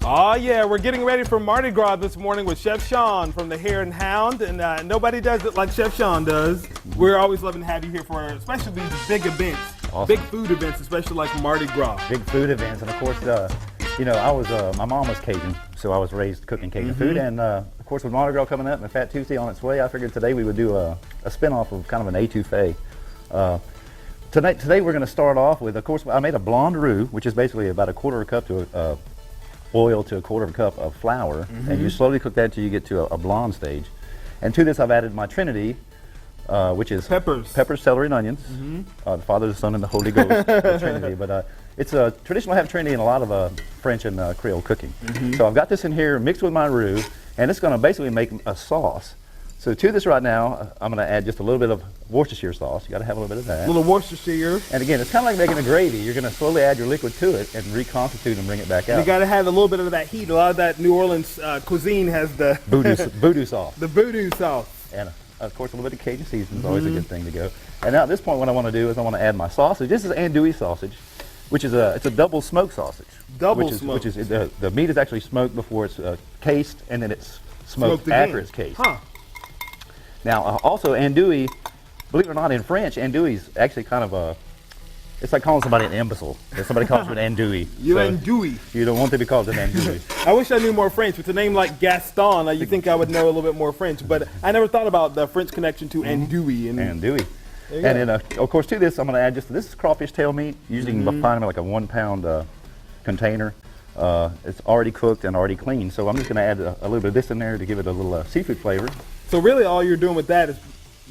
Oh yeah, we're getting ready for Mardi Gras this morning with Chef Shawne from the Hare and Hound, and nobody does it like Chef Shawne does. We're always loving to have you here for especially these big events, Awesome. big food events, especially like Mardi Gras. Big food events, and of course, you know, my mom was Cajun, so I was raised cooking Cajun food, and of course with Mardi Gras coming up and Fat Tuesday on its way, I figured today we would do a spin-off of kind of an etouffee. Today we're going to start off with, of course, I made a blonde roux, which is basically about a quarter of a cup to oil to a quarter of a cup of flour, and you slowly cook that until you get to a blonde stage. And to this I've added my Trinity, which is peppers, celery, and onions. The Father, the Son, and the Holy Ghost, the Trinity. But it's a traditional have Trinity in a lot of French and Creole cooking. So I've got this in here mixed with my roux, and it's going to basically make a sauce. So to this right now, I'm going to add just a little bit of Worcestershire sauce. You got to have a little bit of that. A little Worcestershire. And again, it's kind of like making a gravy. You're going to slowly add your liquid to it and reconstitute and bring it back out. You got to have a little bit of that heat. A lot of that New Orleans cuisine has the voodoo sauce. The voodoo sauce. And of course, a little bit of Cajun seasoning is always a good thing to go. And now at this point, what I want to do is I want to add my sausage. This is andouille sausage, which is it's a double smoked sausage. Smoked. Which is the meat is actually smoked before it's cased, and then it's smoked after it's cased. Huh. Now, also andouille, believe it or not, in French, andouille is actually kind of it's like calling somebody an imbecile. If somebody calls you an andouille. Andouille. You don't want to be called an andouille. I wish I knew more French. With a name like Gaston, you think I would know a little bit more French, but I never thought about the French connection to andouille. Andouille. And then, of course, to this, I'm going to add this is crawfish tail meat. Usually you can find them in like a 1 pound container. It's already cooked and already cleaned, so I'm just going to add a little bit of this in there to give it a little seafood flavor. So really all you're doing with that is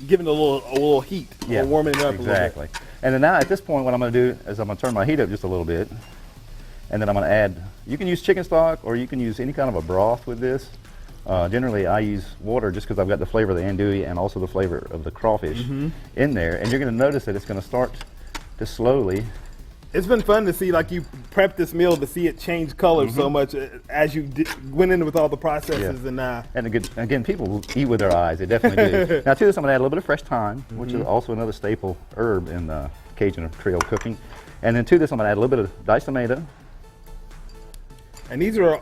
giving it a little heat, or warming it up a little bit. Exactly. And then now at this point what I'm going to do is I'm going to turn my heat up just a little bit, and then I'm going to add, you can use chicken stock or you can use any kind of a broth with this. Generally I use water just because I've got the flavor of the andouille and also the flavor of the crawfish in there, and you're going to notice that it's going to start to slowly. It's been fun to see, like, you prep this meal to see it change color so much as you went in with all the processes. And again, people eat with their eyes. They definitely do. Now to this, I'm going to add a little bit of fresh thyme, which is also another staple herb in Cajun or Creole cooking. And then to this, I'm going to add a little bit of diced tomato. And these are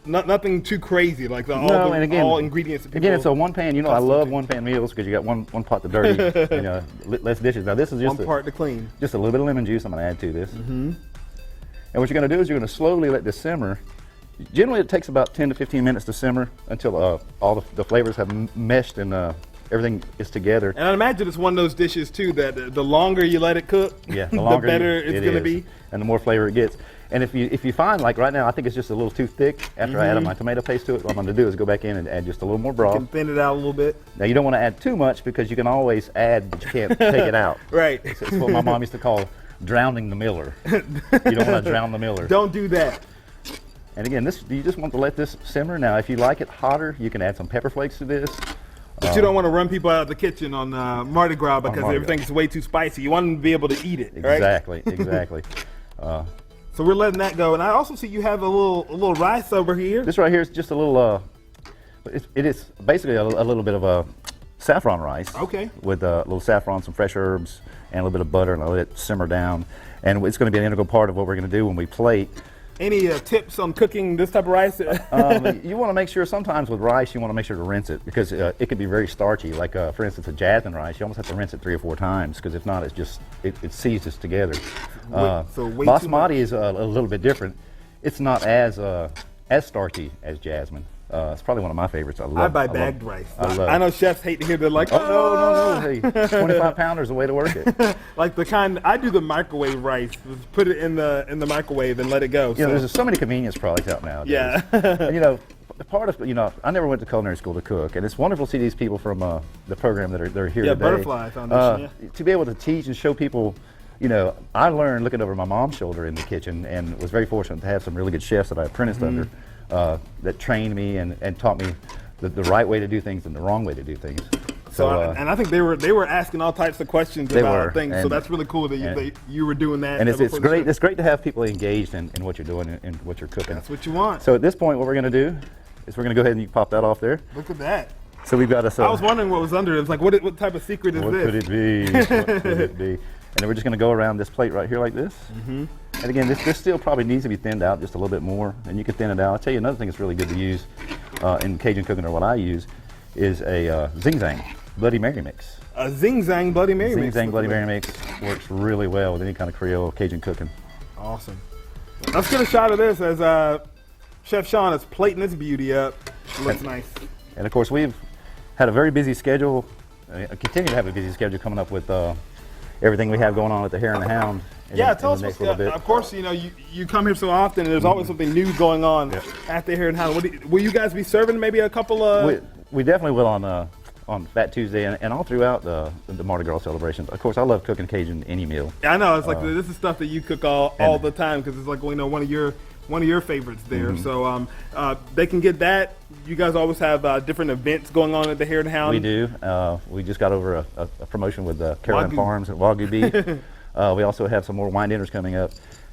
nothing too crazy, like all ingredients. Again, it's a one pan. You know, I love one pan meals because you got one pot to dirty, less dishes. Now this is just one part to clean. Just a little bit of lemon juice I'm going to add to this. And what you're going to do is you're going to slowly let this simmer. Generally, it takes about 10 to 15 minutes to simmer until all the flavors have meshed and everything is together. And I imagine it's one of those dishes too that the longer you let it cook, the better it's going to be, and the more flavor it gets. And if you find, like right now, I think it's just a little too thick after I added my tomato paste to it, what I'm going to do is go back in and add just a little more broth. You can thin it out a little bit. Now you don't want to add too much because you can always add, but you can't take it out. Right. It's what my mom used to call drowning the miller. You don't want to drown the miller. Don't do that. And again, you just want to let this simmer. Now, if you like it hotter, you can add some pepper flakes to this. But you don't want to run people out of the kitchen on Mardi Gras because everything's way too spicy. You want them to be able to eat it, right? Exactly. So we're letting that go, and I also see you have a little rice over here. This right here is just a little. It is basically a little bit of a saffron rice. Okay. With a little saffron, some fresh herbs, and a little bit of butter, and I'll let it simmer down. And it's going to be an integral part of what we're going to do when we plate. Any tips on cooking this type of rice? You want to make sure, sometimes with rice, you want to make sure to rinse it because it could be very starchy. Like, for instance, a jasmine rice, you almost have to rinse it 3 or 4 times because if not, it seizes together. Basmati is a little bit different. It's not as starchy as jasmine. It's probably one of my favorites. I buy bagged rice. I know chefs hate to hear they're like, oh no. Hey, 25 pounder is the way to work it. Like the kind I do the microwave rice. Just put it in the microwave and let it go. You know, there's so many convenience products out now. Yeah. And, part of I never went to culinary school to cook, and it's wonderful to see these people from the program that are here today. Butterfly Foundation. To be able to teach and show people. I learned looking over my mom's shoulder in the kitchen, and was very fortunate to have some really good chefs that I apprenticed under. That trained me and taught me the right way to do things and the wrong way to do things. And I think they were asking all types of questions about things. So that's really cool that you were doing that. And it's great. It's great to have people engaged in what you're doing and what you're cooking. That's what you want. So at this point, what we're going to do is we're going to go ahead and you pop that off there. Look at that. So we've got I was wondering what was under it. It's like, what type of secret is this? What could it be? What could it be? And then we're just going to go around this plate right here like this. And again, this still probably needs to be thinned out just a little bit more, and you can thin it out. I'll tell you another thing that's really good to use in Cajun cooking, or what I use, is a Zing Zang Bloody Mary mix. A Zing Zang Bloody Mary mix. Zing Zang Bloody Mary mix works really well with any kind of Creole Cajun cooking. Awesome. Let's get a shot of this as Chef Shawne is plating this beauty up. Looks nice. And of course, we've had a very busy schedule, continue to have a busy schedule coming up with everything we have going on at the Hare and the Hound. Tell us what's of course, you know, you come here so often and there's always something new going on at the Hare and Hound. Will you guys be serving maybe a couple of... We definitely will on Fat Tuesday and all throughout the Mardi Gras celebrations. Of course, I love cooking Cajun any meal. Yeah, I know. It's like this is stuff that you cook all the time because it's like, you know, one of your favorites there. So they can get that. You guys always have different events going on at the Hare and Hound. We do. We just got over a promotion with Carolyn Farms and Wagyu Beef. We also have some more wine dinners coming up,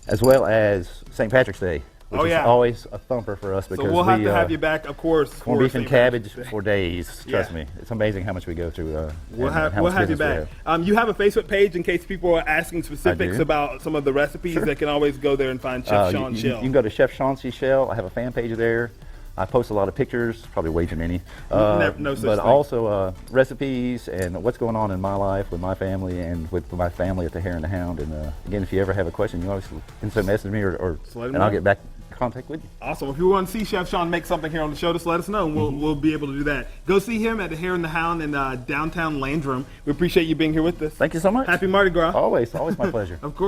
as well as St. Patrick's Day, which is always a thumper for us because so we'll have to have you back, of course. Corned beef and cabbage for days. Trust me, it's amazing how much we go through. We'll have you back. You have a Facebook page in case people are asking specifics about some of the recipes. They can always go there and find Chef Shawne Shell. You can go to Chef Shawne Shell. I have a fan page there. I post a lot of pictures, probably way too many, but also recipes and what's going on in my life with my family and with my family at the Hare and the Hound. And again, if you ever have a question, you always can send a message to me and I'll get back in contact with you. Awesome. If you want to see Chef Shawne make something here on the show, just let us know and we'll be able to do that. Go see him at the Hare and the Hound in downtown Landrum. We appreciate you being here with us. Thank you so much. Happy Mardi Gras. Always my pleasure. Of course.